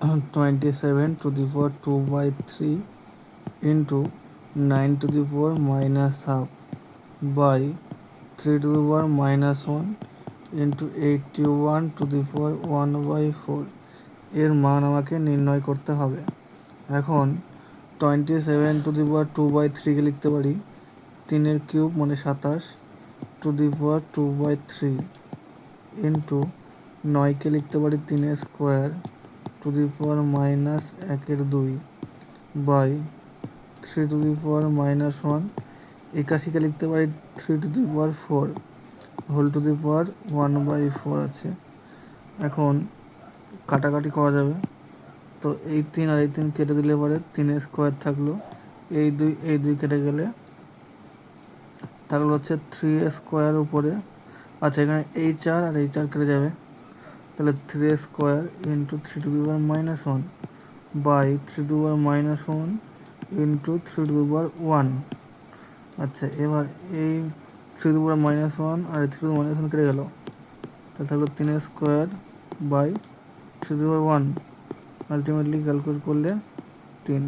27^2/3 into 9^-1 by 3^-1 into 81^1/4 এর মান আমাকে নির্ণয় করতে হবে। এখন 27^2/3 লিখতে পারি 3³ মানে 27 2/3 ইন্টু 9 লিখতে পারি 3² (1/2) বাই 3^-1 81 লিখতে পারি 3^4 (1/4) আছে। এখন কাটাকাটি করা যাবে, তো এই 3 আর এই 3 কেটে দিলে পরে 3² থাকলো, এই 2 কেটে গেলে থাকলো হচ্ছে 3² উপরে। আচ্ছা, এখানে এই 4 আর এই 4 কেটে যাবে, তাহলে 3² ইন্টু 3^-1 বাই 3^-1 ইন্টু 3^1। আচ্ছা, এবার এই 3^-1 আর 3^-1 কেটে গেল, তাহলে থাকলো 3² বাই 3^1। আলটিমেটলি ক্যালকুলেট করলে 3।